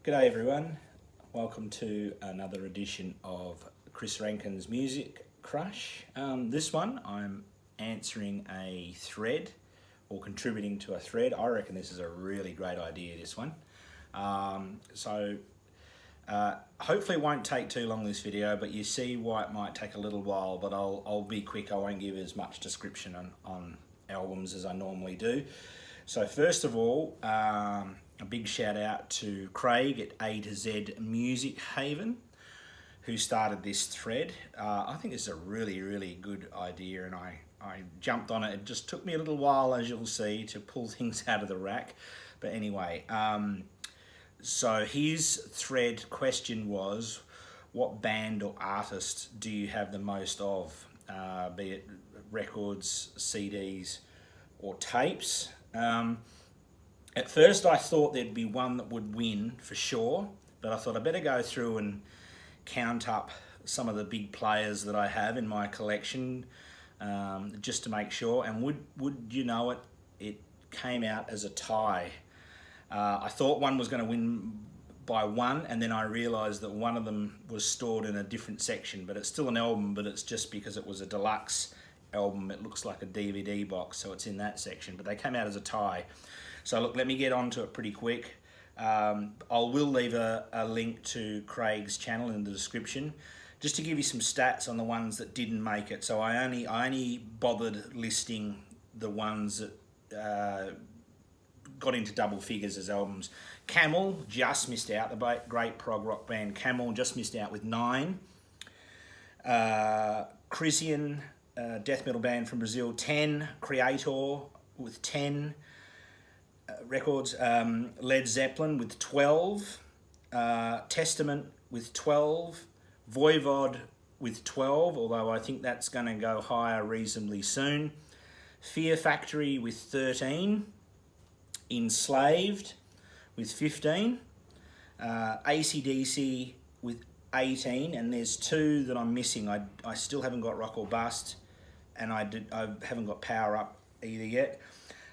G'day everyone, welcome to another edition of Chris Rankin's Music Crush. This one I'm answering a thread or contributing to a thread. I reckon this is a really great idea, this one. Hopefully it won't take too long, this video, but you see why it might take a little while, but I'll be quick. I won't give as much description on albums as I normally do. So first of all, a big shout out to Craig at A to Z Music Haven, who started this thread. I think it's a really good idea, and I jumped on it. It just took me a little while, as you'll see, to pull things out of the rack. But anyway, so his thread question was, what band or artist do you have the most of, be it records, CDs or tapes? At first I thought there'd be one that would win for sure, but I thought I'd better go through and count up some of the big players that I have in my collection, just to make sure. And would you know it, it came out as a tie. I thought one was going to win by one, and then I realised that one of them was stored in a different section, but it's still an album, but it's just because it was a deluxe album, it looks like a DVD box, so it's in that section, but they came out as a tie. So look, let me get onto it pretty quick. I will leave a link to Craig's channel in the description, just to give you some stats on the ones that didn't make it. So I only bothered listing the ones that got into double figures as albums. Camel just missed out, the great prog rock band Camel just missed out with 9. Crisian, death metal band from Brazil, 10. Creator with 10 records. Led Zeppelin with 12. Testament with 12. Voivod with 12, although I think that's going to go higher reasonably soon. Fear Factory with 13. Enslaved with 15. AC/DC with 18, and there's 2 that I'm missing. I still haven't got Rock or Bust, and I haven't got Power Up either yet.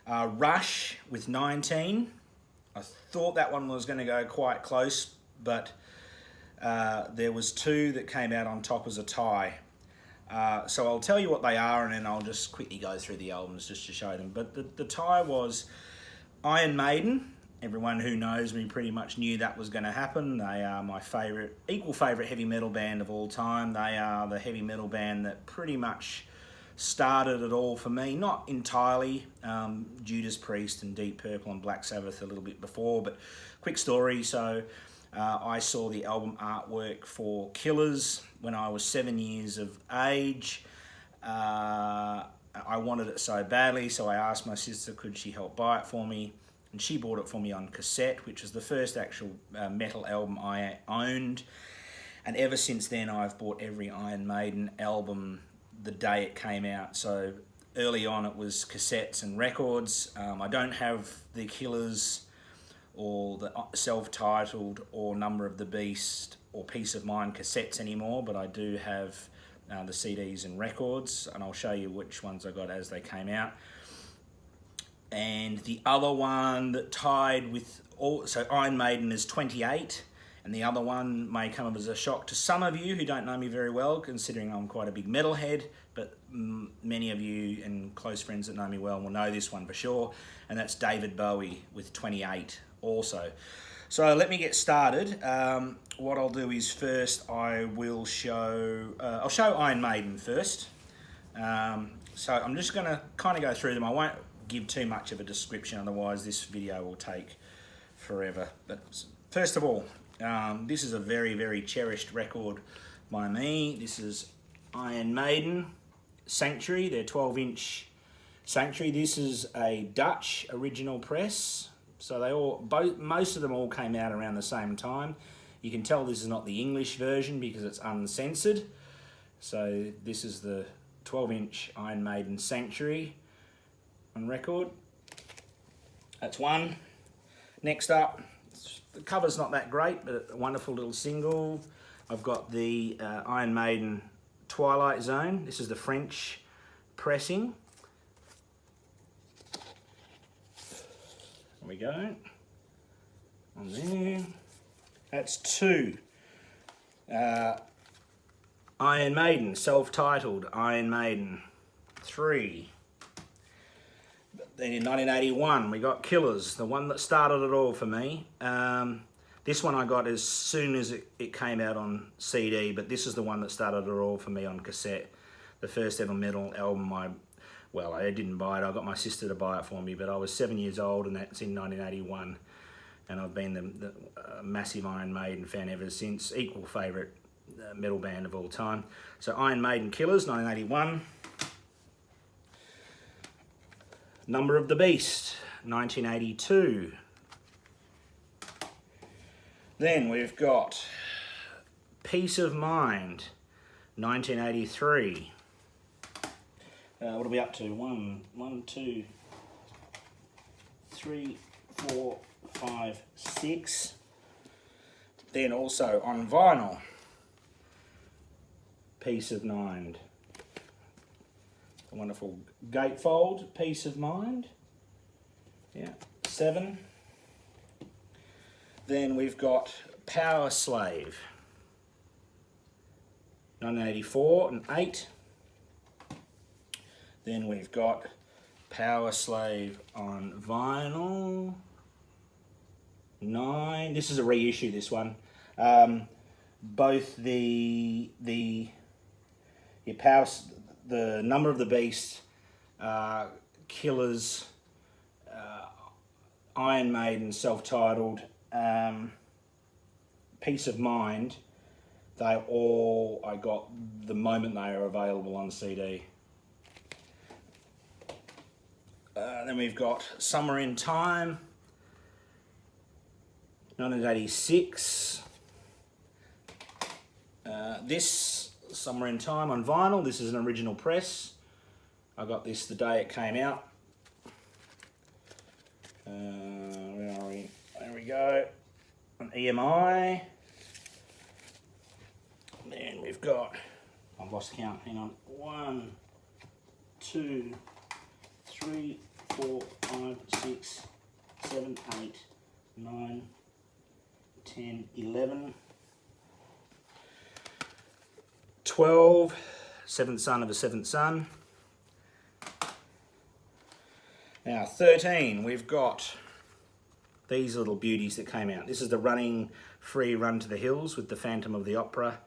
Rush with 19. I thought that one was going to go quite close, but there was 2 that came out on top as a tie. So I'll tell you what they are, and then I'll just quickly go through the albums just to show them. But the tie was Iron Maiden. Everyone who knows me pretty much knew that was going to happen. They are my equal favourite heavy metal band of all time. They are the heavy metal band that pretty much started it all for me. Not entirely. Judas Priest and Deep Purple and Black Sabbath a little bit before, but quick story. So I saw the album artwork for Killers when I was 7 years of age. I wanted it so badly, so I asked my sister could she help buy it for me, and she bought it for me on cassette, which was the first actual metal album I owned. And ever since then I've bought every Iron Maiden album the day it came out. So early on it was cassettes and records. I don't have the Killers or the self-titled or Number of the Beast or Peace of Mind cassettes anymore, but I do have the CDs and records, and I'll show you which ones I got as they came out. And the other one that tied with so Iron Maiden is 28, and the other one may come as a shock to some of you who don't know me very well, considering I'm quite a big metalhead, but many of you and close friends that know me well will know this one for sure, and that's David Bowie with 28 also. So let me get started. What I'll do is first I will show, I'll show Iron Maiden first. So I'm just going to kind of go through them. I won't give too much of a description, otherwise this video will take forever. But first of all, this is a very cherished record by me. This is Iron Maiden Sanctuary, their 12-inch Sanctuary. This is a Dutch original press. So most of them all came out around the same time. You can tell this is not the English version because it's uncensored. So this is the 12-inch Iron Maiden Sanctuary on record. That's one. Next up, the cover's not that great, but a wonderful little single. I've got the Iron Maiden Twilight Zone. This is the French pressing. There we go. On there. That's 2. Iron Maiden, self-titled Iron Maiden. 3. Then in 1981 we got Killers, the one that started it all for me. This one I got as soon as it came out on CD, but this is the one that started it all for me on cassette. The first ever metal album I didn't buy it, I got my sister to buy it for me, but I was 7 years old and that's in 1981. And I've been the massive Iron Maiden fan ever since. Equal favourite metal band of all time. So Iron Maiden Killers, 1981. Number of the Beast, 1982. Then we've got Peace of Mind, 1983. What are we up to? 1, 2, 3, 4, 5, 6. Then also on vinyl, Peace of Mind. A wonderful gatefold, Peace of Mind. Yeah, 7. Then we've got Power Slave, 1984 and 8. Then we've got Power Slave on vinyl, 9. This is a reissue, this one. Both the Number of the Beast, Killers, Iron Maiden, self-titled, Peace of Mind, I got the moment they are available on CD. Then we've got Summer in Time, 1986. This Summer in Time on vinyl, this is an original press. I got this the day it came out. Where are we? There we go. An EMI. Then we've got, I've lost count, hang on. 1, 2, 3, 4, 5, 6, 7, 8, 9, 10, 11, 12, Seventh Son of a Seventh Son. Now 13, we've got these little beauties that came out. This is the Running Free Run to the Hills with the Phantom of the Opera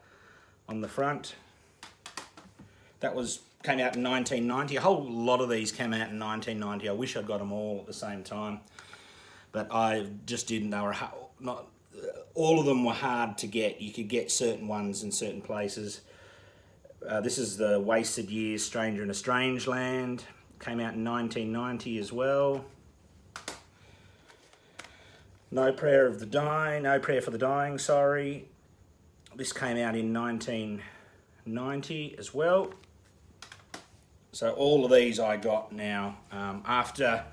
on the front. That came out in 1990. A whole lot of these came out in 1990. I wish I'd got them all at the same time, but I just didn't. They were not all of them were hard to get. You could get certain ones in certain places. This is the Wasted Years, Stranger in a Strange Land. Came out in 1990 as well. No Prayer for the Dying, sorry. This came out in 1990 as well. So all of these I got now after,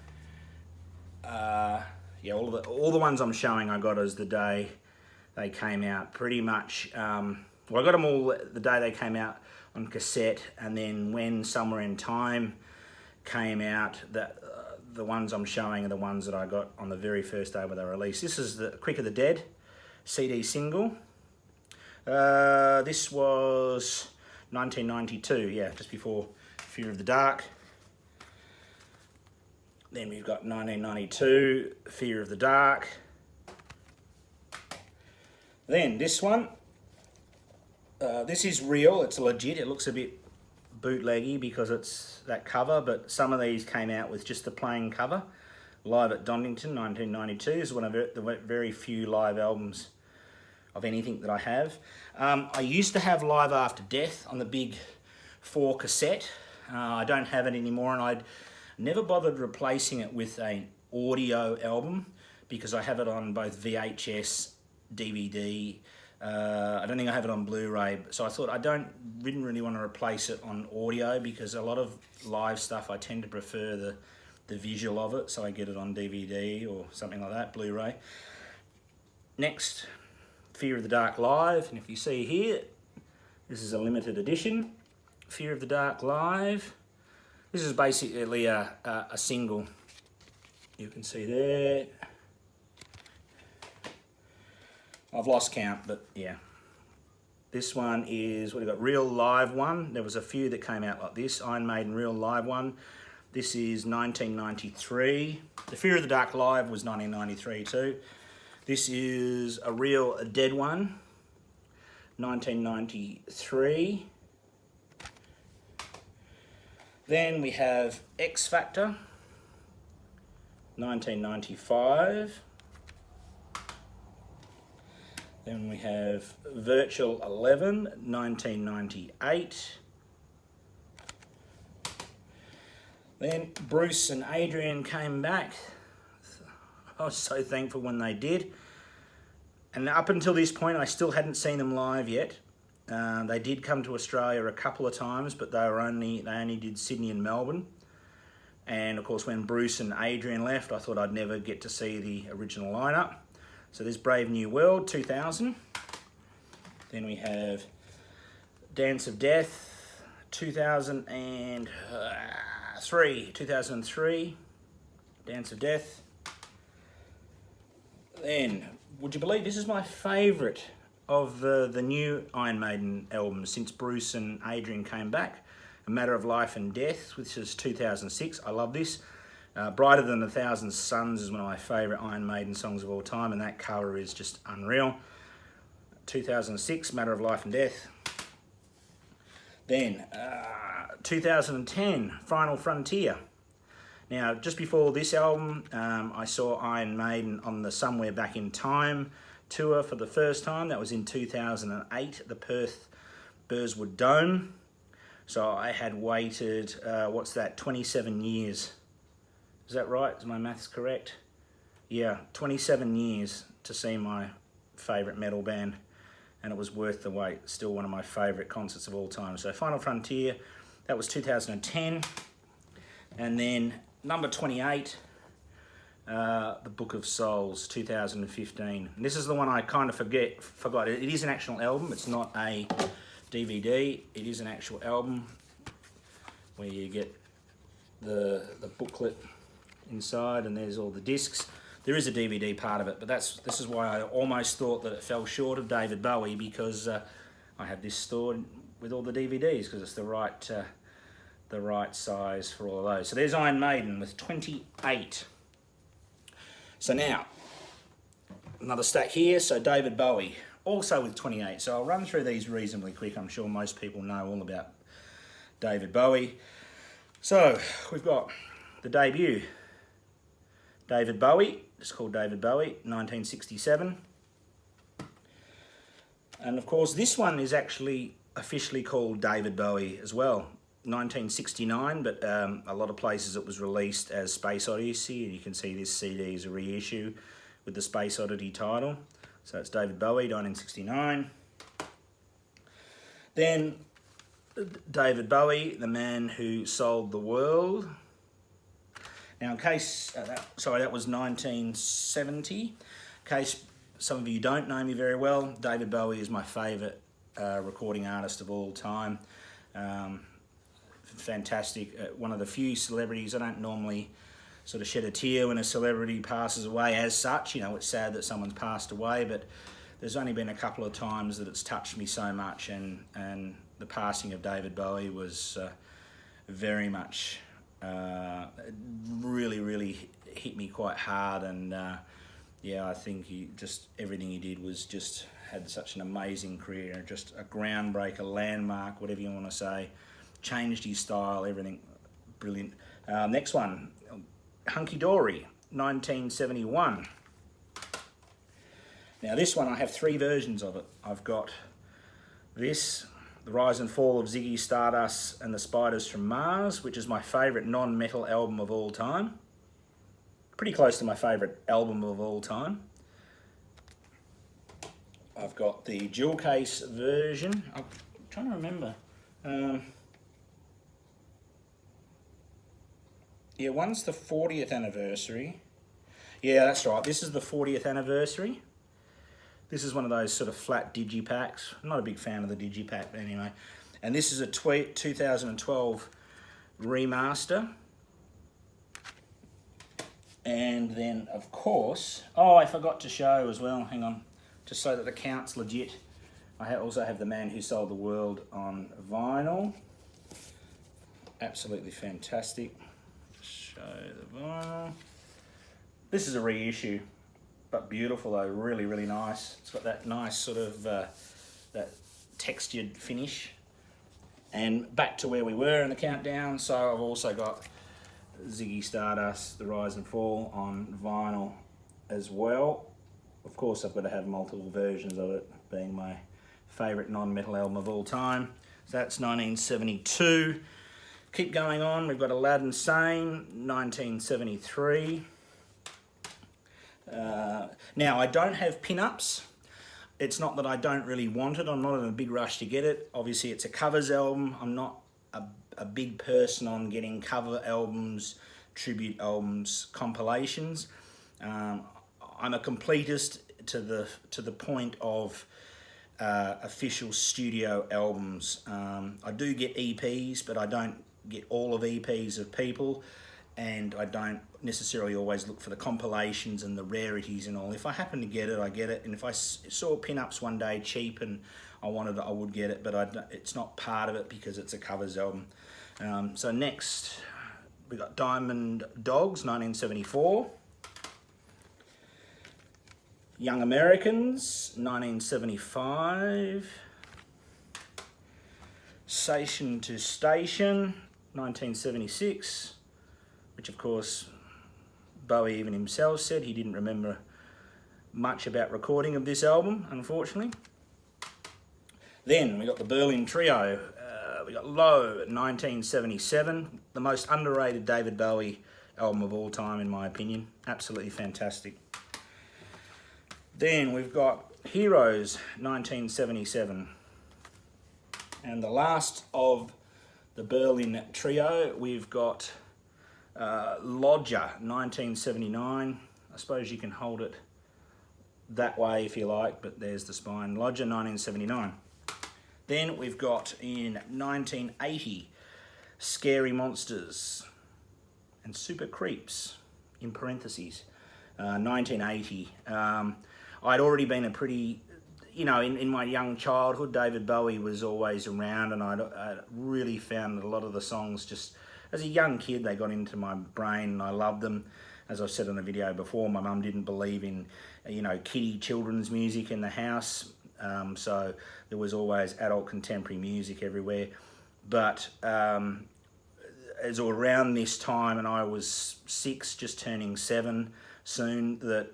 all the ones I'm showing I got as the day they came out, pretty much. I got them all the day they came out on cassette, and then when Summer in Time came out, the ones I'm showing are the ones that I got on the very first day when they were released. This is the Quick of the Dead CD single. This was 1992, yeah, just before Fear of the Dark. Then we've got 1992, Fear of the Dark. Then this one, this is real, it's legit, it looks a bit bootleggy because it's that cover, but some of these came out with just the plain cover. Live at Donington, 1992. This is one of the very few live albums of anything that I have. I used to have Live After Death on the big 4 cassette. I don't have it anymore, and I'd never bothered replacing it with an audio album because I have it on both VHS, DVD. I don't think I have it on Blu-ray, so I thought didn't really want to replace it on audio because a lot of live stuff I tend to prefer the visual of it, so I get it on DVD or something like that, Blu-ray. Next, Fear of the Dark Live, and if you see here, this is a limited edition, Fear of the Dark Live. This is basically a single. You can see there. I've lost count, but yeah. This one is, what do you got? Real Live One. There was a few that came out like this. Iron Maiden Real Live One. This is 1993. The Fear of the Dark Live was 1993 too. This is a Real Dead One, 1993. Then we have X Factor, 1995. Then we have Virtual 11, 1998. Then Bruce and Adrian came back. I was so thankful when they did. And up until this point, I still hadn't seen them live yet. They did come to Australia a couple of times, but they only did Sydney and Melbourne. And of course, when Bruce and Adrian left, I thought I'd never get to see the original lineup. So there's Brave New World, 2000. Then we have Dance of Death, 2003. Dance of Death. Then, would you believe this is my favourite of the new Iron Maiden albums since Bruce and Adrian came back. A Matter of Life and Death, which is 2006. I love this. Brighter Than a Thousand Suns is one of my favourite Iron Maiden songs of all time, and that cover is just unreal. 2006, Matter of Life and Death. Then, 2010, Final Frontier. Now, just before this album, I saw Iron Maiden on the Somewhere Back in Time tour for the first time. That was in 2008 at the Perth Burswood Dome. So I had waited, 27 years. Is that right? Is my maths correct? Yeah, 27 years to see my favourite metal band, and it was worth the wait. Still one of my favourite concerts of all time. So Final Frontier, that was 2010. And then number 28, The Book of Souls, 2015. And this is the one I kind of forgot. It is an actual album. It's not a DVD. It is an actual album where you get the booklet inside, and there's all the discs. There is a DVD part of it, but this is why I almost thought that it fell short of David Bowie, because I have this stored with all the DVDs because it's the right size for all of those. So there's Iron Maiden with 28. So now another stack here. So David Bowie also with 28. So I'll run through these reasonably quick. I'm sure most people know all about David Bowie. So we've got the debut. David Bowie, it's called David Bowie, 1967. And of course, this one is actually officially called David Bowie as well, 1969, but a lot of places it was released as Space Odyssey, and you can see this CD is a reissue with the Space Oddity title. So it's David Bowie, 1969. Then David Bowie, the man who sold the world. Now, in case, that was 1970. In case some of you don't know me very well, David Bowie is my favourite recording artist of all time. Fantastic. One of the few celebrities. I don't normally sort of shed a tear when a celebrity passes away as such. You know, it's sad that someone's passed away, but there's only been a couple of times that it's touched me so much, and the passing of David Bowie was very much... really hit me quite hard, and yeah, I think everything he did was just had such an amazing career, just a groundbreaker, landmark, whatever you want to say. Changed his style, everything brilliant. Next one, Hunky Dory, 1971. Now this one, I have three versions of it. I've got this, The Rise and Fall of Ziggy Stardust and the Spiders from Mars, which is my favourite non-metal album of all time. Pretty close to my favourite album of all time. I've got the jewel case version. I'm trying to remember. Yeah, one's the 40th anniversary. Yeah, that's right. This is the 40th anniversary. This is one of those sort of flat digipacks. I'm not a big fan of the digipack, but anyway. And this is a 2012 remaster. And then, of course... Oh, I forgot to show as well. Hang on. just so that the count's legit. I also have The Man Who Sold the World on vinyl. Absolutely fantastic. Show the vinyl. This is a reissue, but beautiful though, really, really nice. It's got that nice sort of, that textured finish. And back to where we were in the countdown, so I've also got Ziggy Stardust, The Rise and Fall on vinyl as well. Of course, I've got to have multiple versions of it, being my favourite non-metal album of all time. So that's 1972. Keep going on, we've got Aladdin Sane, 1973. Now, I don't have pin-ups. It's not that I don't really want it, I'm not in a big rush to get it. Obviously, it's a covers album. I'm not a big person on getting cover albums, tribute albums, compilations. I'm a completist to the point of official studio albums. I do get EPs, but I don't get all of EPs of people, and I don't necessarily always look for the compilations and the rarities and all. If I happen to get it, I get it, and if I saw pin-ups one day cheap and I wanted it, I would get it, but it's not part of it because it's a covers album. So next, we got Diamond Dogs, 1974. Young Americans, 1975. Station to Station, 1976, which of course Bowie even himself said he didn't remember much about recording of this album, unfortunately. Then we got the Berlin Trio. We got Low, 1977, the most underrated David Bowie album of all time, in my opinion. Absolutely fantastic. Then we've got Heroes, 1977. And the last of the Berlin Trio, we've got Lodger, 1979. I suppose you can hold it that way if you like, but there's the spine. Lodger, 1979. Then we've got in 1980, Scary Monsters and Super Creeps, in parentheses, 1980. I'd already been a pretty, you know, in my young childhood, David Bowie was always around, and I really found a lot of the songs just, as a young kid, they got into my brain and I loved them. As I've said in the video before, my mum didn't believe in, you know, kiddie children's music in the house. So there was always adult contemporary music everywhere. But as around this time, and I was 6, just turning 7 soon, that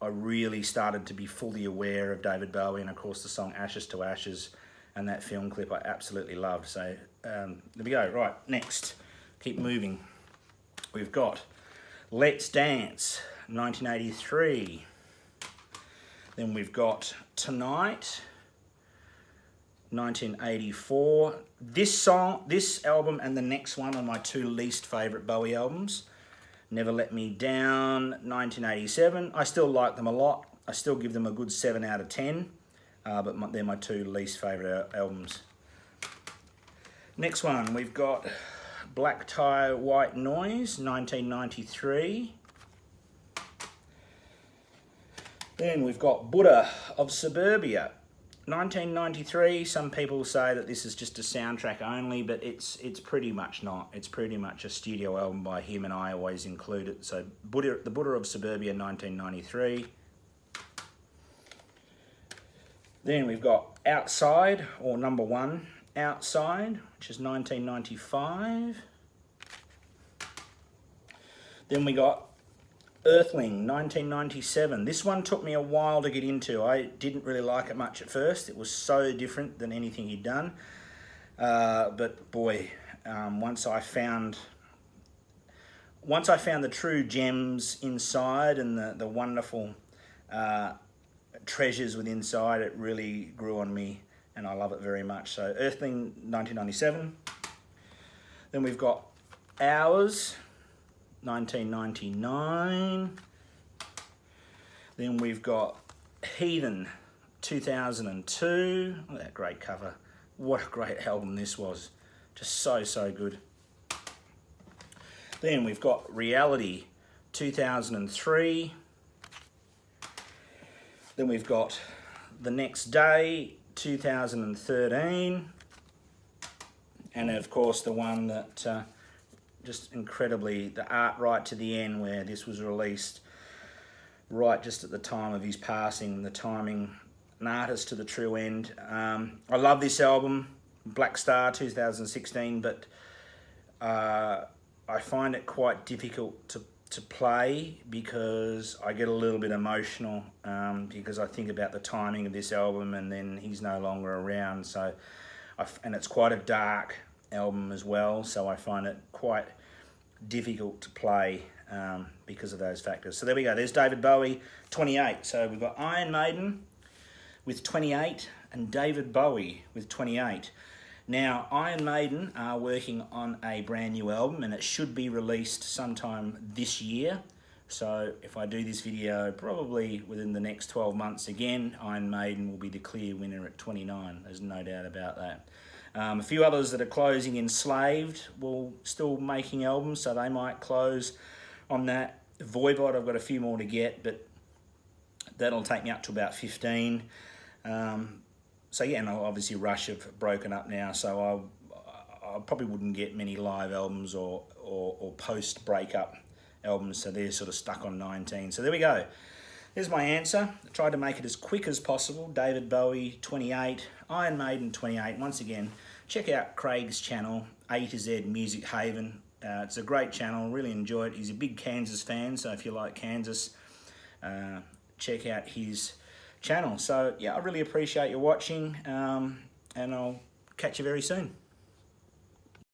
I really started to be fully aware of David Bowie, and of course the song Ashes to Ashes and that film clip I absolutely loved. So there we go. Right, next, keep moving. We've got Let's Dance, 1983. Then we've got Tonight, 1984. This album and the next one are my 2 least favourite Bowie albums. Never Let Me Down, 1987. I still like them a lot. I still give them a good 7 out of 10, but they're my 2 least favourite albums. Next one, we've got Black Tie, White Noise, 1993. Then we've got Buddha of Suburbia, 1993. Some people say that this is just a soundtrack only, but it's pretty much not. It's pretty much a studio album by him, and I always include it. So the Buddha of Suburbia, 1993. Then we've got Outside, or number 1, Outside, which is 1995. Then we got Earthling, 1997. This one took me a while to get into. I didn't really like it much at first. It was so different than anything he'd done. But boy, once I found the true gems inside and the wonderful treasures within inside, it really grew on me, and I love it very much. So Earthling, 1997. Then we've got Hours, 1999. Then we've got Heathen, 2002. Look at that great cover. What a great album this was. Just so good. Then we've got Reality, 2003. Then we've got The Next Day, 2013. And of course the one that just incredibly, the art right to the end, where this was released right just at the time of his passing, the timing, an artist to the true end. I love this album, Black Star 2016, but I find it quite difficult to play because I get a little bit emotional because I think about the timing of this album and then he's no longer around. So, and it's quite a dark album as well, so I find it quite difficult to play because of those factors. So there we go, there's David Bowie, 28. So we've got Iron Maiden with 28 and David Bowie with 28. Now, Iron Maiden are working on a brand new album and it should be released sometime this year. So if I do this video, probably within the next 12 months again, Iron Maiden will be the clear winner at 29. There's no doubt about that. A few others that are closing, Enslaved, will still making albums, so they might close on that. Voivod, I've got a few more to get, but that'll take me up to about 15. So yeah, and obviously Rush have broken up now, so I probably wouldn't get many live albums or post-breakup albums, so they're sort of stuck on 19. So there we go. There's my answer. I tried to make it as quick as possible. David Bowie, 28. Iron Maiden, 28. Once again, check out Craig's channel, A to Z Music Haven. It's a great channel, really enjoy it. He's a big Kansas fan, so if you like Kansas, check out his channel. So yeah, I really appreciate you watching, and I'll catch you very soon.